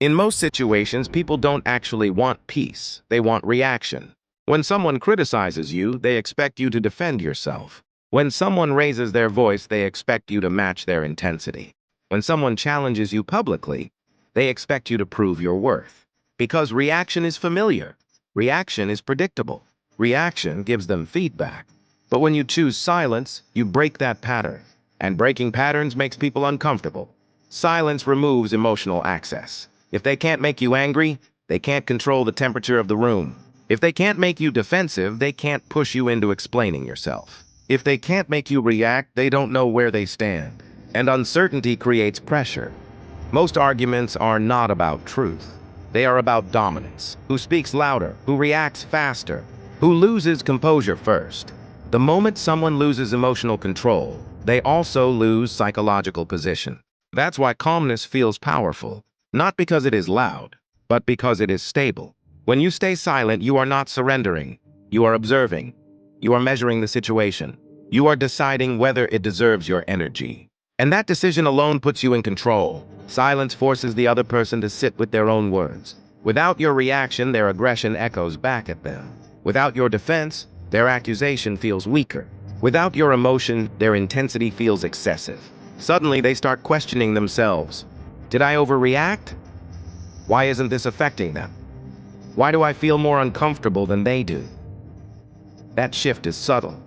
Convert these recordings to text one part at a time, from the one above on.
In most situations, people don't actually want peace. They want reaction. When someone criticizes you, they expect you to defend yourself. When someone raises their voice, they expect you to match their intensity. When someone challenges you publicly, they expect you to prove your worth. Because reaction is familiar. Reaction is predictable. Reaction gives them feedback. But when you choose silence, you break that pattern. And breaking patterns makes people uncomfortable. Silence removes emotional access. If they can't make you angry, they can't control the temperature of the room. If they can't make you defensive, they can't push you into explaining yourself. If they can't make you react, they don't know where they stand. And uncertainty creates pressure. Most arguments are not about truth. They are about dominance. Who speaks louder? Who reacts faster? Who loses composure first? The moment someone loses emotional control, they also lose psychological position. That's why calmness feels powerful. Not because it is loud, but because it is stable. When you stay silent, you are not surrendering. You are observing. You are measuring the situation. You are deciding whether it deserves your energy. And that decision alone puts you in control. Silence forces the other person to sit with their own words. Without your reaction, their aggression echoes back at them. Without your defense, their accusation feels weaker. Without your emotion, their intensity feels excessive. Suddenly, they start questioning themselves. Did I overreact? Why isn't this affecting them? Why do I feel more uncomfortable than they do? That shift is subtle,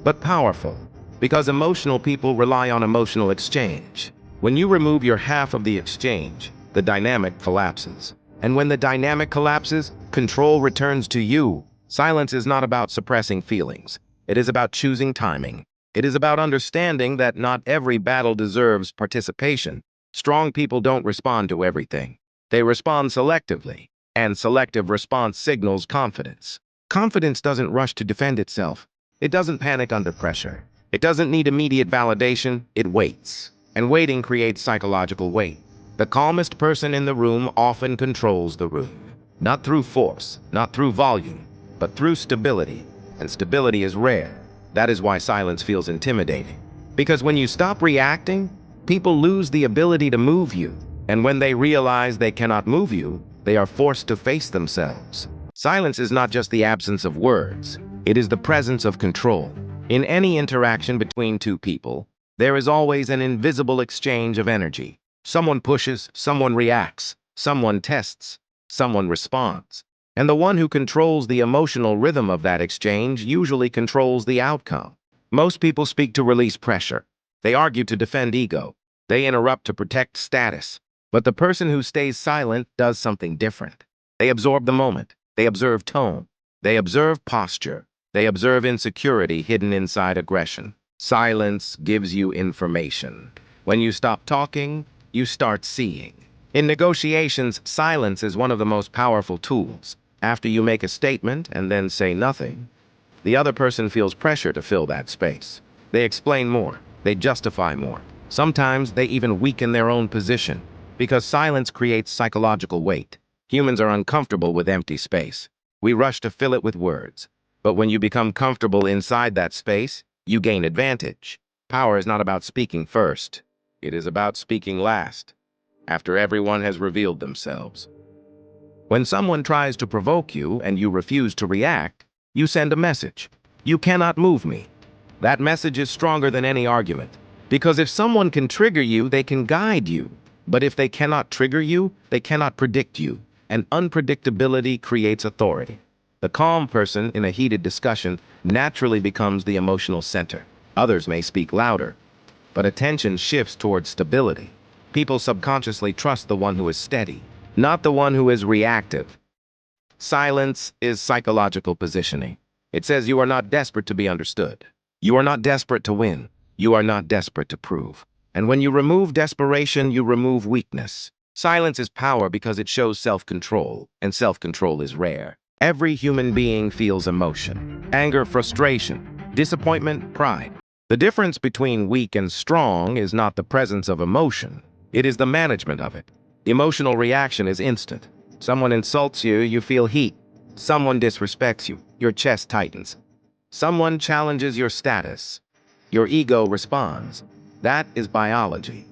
but powerful, because emotional people rely on emotional exchange. When you remove your half of the exchange, the dynamic collapses. And when the dynamic collapses, control returns to you. Silence is not about suppressing feelings. It is about choosing timing. It is about understanding that not every battle deserves participation. Strong people don't respond to everything. They respond selectively, and selective response signals confidence. Confidence doesn't rush to defend itself. It doesn't panic under pressure. It doesn't need immediate validation. It waits. And waiting creates psychological weight. The calmest person in the room often controls the room. Not through force, not through volume, but through stability. And stability is rare. That is why silence feels intimidating. Because when you stop reacting, people lose the ability to move you. And when they realize they cannot move you, they are forced to face themselves. Silence is not just the absence of words. It is the presence of control. In any interaction between two people, there is always an invisible exchange of energy. Someone pushes, someone reacts, someone tests, someone responds. And the one who controls the emotional rhythm of that exchange usually controls the outcome. Most people speak to release pressure. They argue to defend ego. They interrupt to protect status. But the person who stays silent does something different. They absorb the moment. They observe tone. They observe posture. They observe insecurity hidden inside aggression. Silence gives you information. When you stop talking, you start seeing. In negotiations, silence is one of the most powerful tools. After you make a statement and then say nothing, the other person feels pressure to fill that space. They explain more. They justify more. Sometimes they even weaken their own position, because silence creates psychological weight. Humans are uncomfortable with empty space. We rush to fill it with words. But when you become comfortable inside that space, you gain advantage. Power is not about speaking first. It is about speaking last, after everyone has revealed themselves. When someone tries to provoke you and you refuse to react, you send a message. You cannot move me. That message is stronger than any argument. Because if someone can trigger you, they can guide you. But if they cannot trigger you, they cannot predict you. And unpredictability creates authority. The calm person in a heated discussion naturally becomes the emotional center. Others may speak louder, but attention shifts towards stability. People subconsciously trust the one who is steady, not the one who is reactive. Silence is psychological positioning. It says you are not desperate to be understood. You are not desperate to win. You are not desperate to prove. And when you remove desperation, you remove weakness. Silence is power because it shows self-control, and self-control is rare. Every human being feels emotion: anger, frustration, disappointment, pride. The difference between weak and strong is not the presence of emotion. It is the management of it. Emotional reaction is instant. Someone insults you, you feel heat. Someone disrespects you, your chest tightens. Someone challenges your status. Your ego responds. That is biology.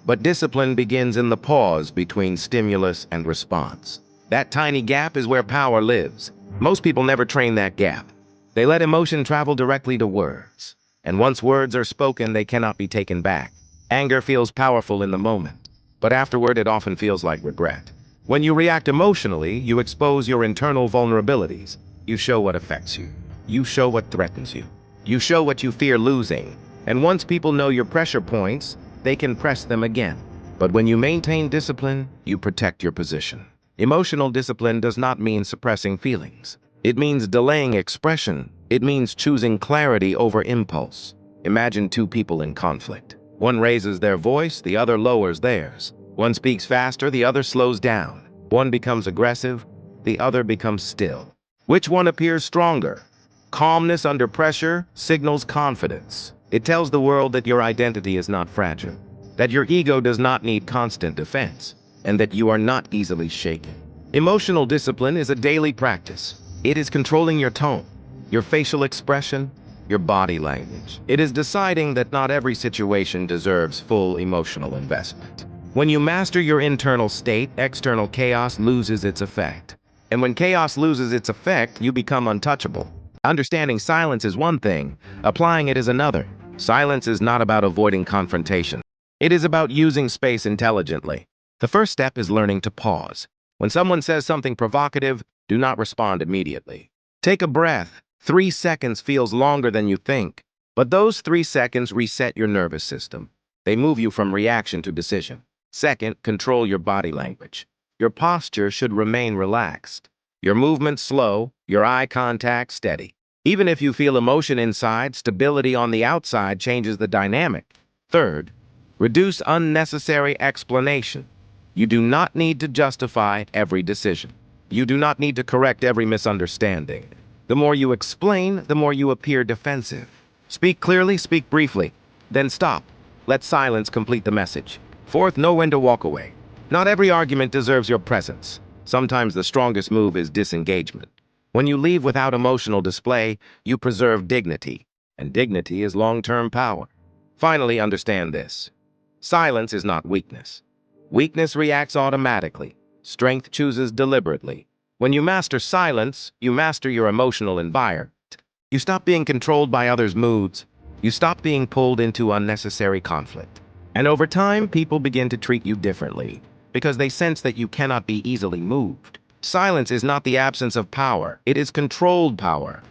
But discipline begins in the pause between stimulus and response. That tiny gap is where power lives. Most people never train that gap. They let emotion travel directly to words. And once words are spoken, they cannot be taken back. Anger feels powerful in the moment, but afterward it often feels like regret. When you react emotionally, you expose your internal vulnerabilities. You show what affects you. You show what threatens you. You show what you fear losing. And once people know your pressure points, they can press them again. But when you maintain discipline, you protect your position. Emotional discipline does not mean suppressing feelings. It means delaying expression. It means choosing clarity over impulse. Imagine two people in conflict. One raises their voice, the other lowers theirs. One speaks faster, the other slows down. One becomes aggressive, the other becomes still. Which one appears stronger? Calmness under pressure signals confidence. It tells the world that your identity is not fragile, that your ego does not need constant defense, and that you are not easily shaken. Emotional discipline is a daily practice. It is controlling your tone, your facial expression, your body language. It is deciding that not every situation deserves full emotional investment. When you master your internal state, external chaos loses its effect. And when chaos loses its effect, you become untouchable. Understanding silence is one thing, applying it is another. Silence is not about avoiding confrontation. It is about using space intelligently. The first step is learning to pause. When someone says something provocative, do not respond immediately. Take a breath. 3 seconds feels longer than you think, but those 3 seconds reset your nervous system. They move you from reaction to decision. Second, control your body language. Your posture should remain relaxed. Your movement slow, your eye contact steady. Even if you feel emotion inside, stability on the outside changes the dynamic. Third, reduce unnecessary explanation. You do not need to justify every decision. You do not need to correct every misunderstanding. The more you explain, the more you appear defensive. Speak clearly, speak briefly, then stop. Let silence complete the message. Fourth, know when to walk away. Not every argument deserves your presence. Sometimes the strongest move is disengagement. When you leave without emotional display, you preserve dignity, and dignity is long-term power. Finally, understand this. Silence is not weakness. Weakness reacts automatically. Strength chooses deliberately. When you master silence, you master your emotional environment. You stop being controlled by others' moods. You stop being pulled into unnecessary conflict. And over time, people begin to treat you differently because they sense that you cannot be easily moved. Silence is not the absence of power. It is controlled power.